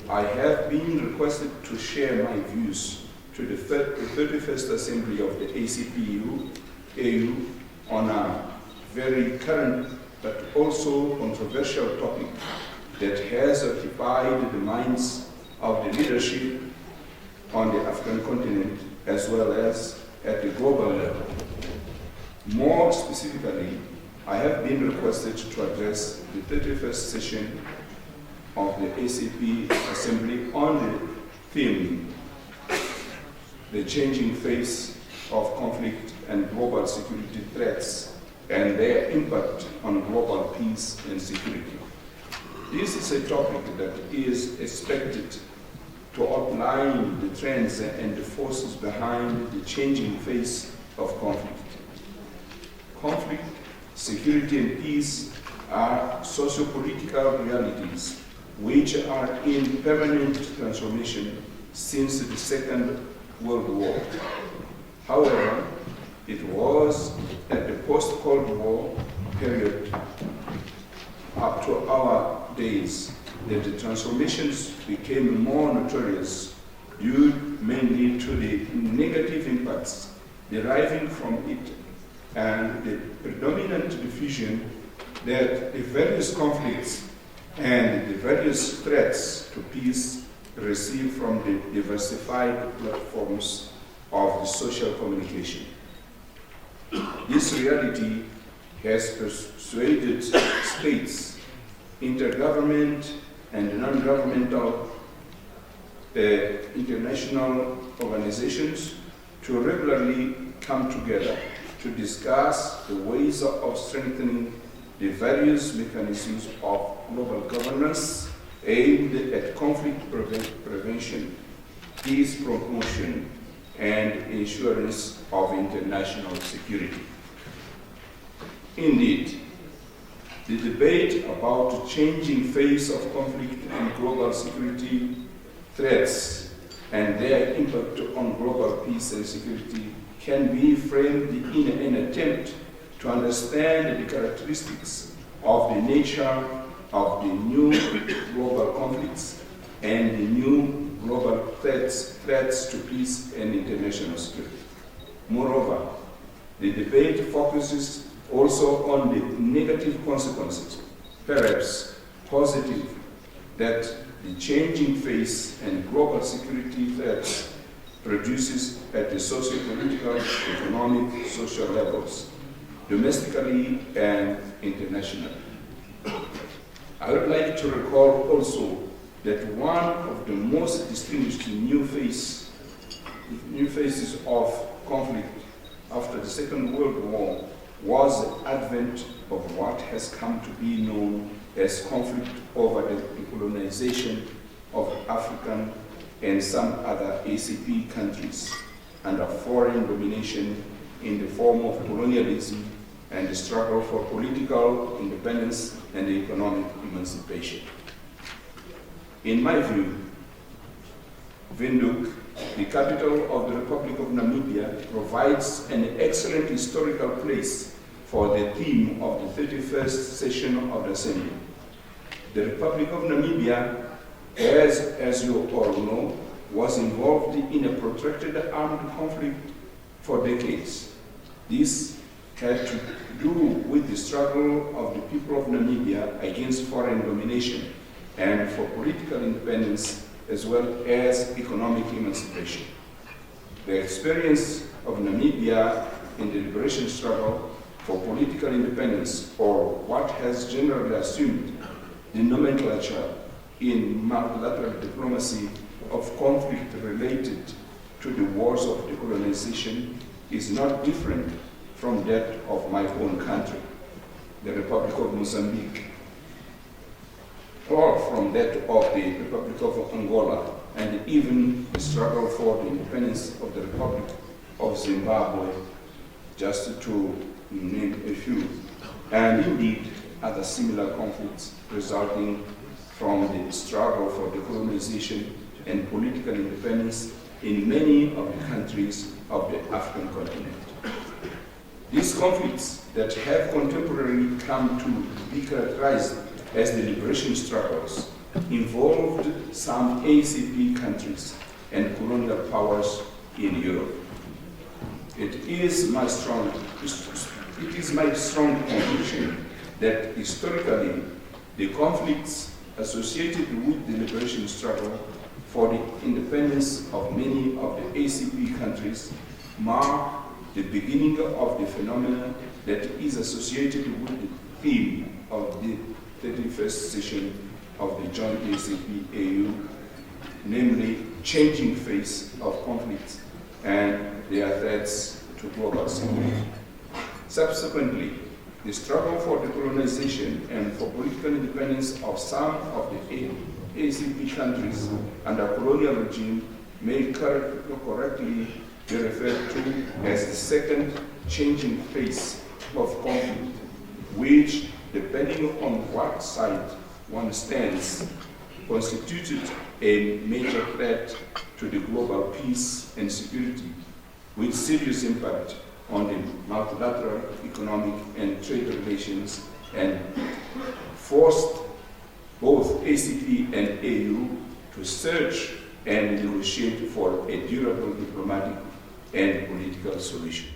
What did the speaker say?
I have been requested to share my views to the 31st Assembly of the ACP EU on a very current but also controversial topic that has occupied the minds of the leadership on the African continent as well as at the global level. More specifically, I have been requested to address the 31st session of the ACP Assembly on the theme, the changing face of conflict and global security threats and their impact on global peace and security. This is a topic that is expected to outline the trends and the forces behind the changing face of conflict. Conflict, security, and peace are socio-political realities which are in permanent transformation since the Second World War. However, it was at the post-Cold War period up to our days that the transformations became more notorious due mainly to the negative impacts deriving from it and the predominant diffusion that the various conflicts and the various threats to peace receive from the diversified platforms of the social communication. This reality has persuaded states, intergovernment and non-governmental international organizations to regularly come together to discuss the ways of strengthening the various mechanisms of global governance aimed at conflict prevention, peace promotion, and assurance of international security. Indeed, the debate about the changing face of conflict and global security threats and their impact on global peace and security can be framed in an attempt to understand the characteristics of the nature of the new global conflicts and the new global threats to peace and international security. Moreover, the debate focuses also on the negative consequences, perhaps positive, that the changing face and global security threats produces at the socio-political, economic, social levels, domestically and internationally. I would like to recall also that one of the most distinguished new faces of conflict after the Second World War was the advent of what has come to be known as conflict over the decolonization of African and some other ACP countries under foreign domination in the form of colonialism and the struggle for political independence and economic emancipation. In my view, WINDHOEK, the capital of the Republic of Namibia, provides an excellent historical place for the theme of the 31st session of the Assembly. The Republic of Namibia, as you all know, was involved in a protracted armed conflict for decades. This had to do with the struggle of the people of Namibia against foreign domination and for political independence as well as economic emancipation. The experience of Namibia in the liberation struggle for political independence, or what has generally assumed the nomenclature in multilateral diplomacy of conflict related to the wars of decolonization, is not different from that of my own country, the Republic of Mozambique, or from that of the Republic of Angola, and even the struggle for the independence of the Republic of Zimbabwe, just to name a few, and indeed other similar conflicts resulting from the struggle for decolonization and political independence in many of the countries of the African continent. These conflicts that have contemporarily come to be characterized as the liberation struggles involved some ACP countries and colonial powers in Europe. It is my strong conviction that historically the conflicts associated with the liberation struggle for the independence of many of the ACP countries mark the beginning of the phenomenon that is associated with the theme of the 31st session of the Joint ACP-AU, namely changing face of conflicts and their threats to global security. Subsequently, the struggle for decolonization and for political independence of some of the ACP countries under colonial regime may correctly be referred to as the second changing face of conflict, which, depending on what side one stands, constituted a major threat to the global peace and security, with serious impact on the multilateral economic and trade relations, and forced both ACP and AU to search and negotiate for a durable diplomatic and political solution.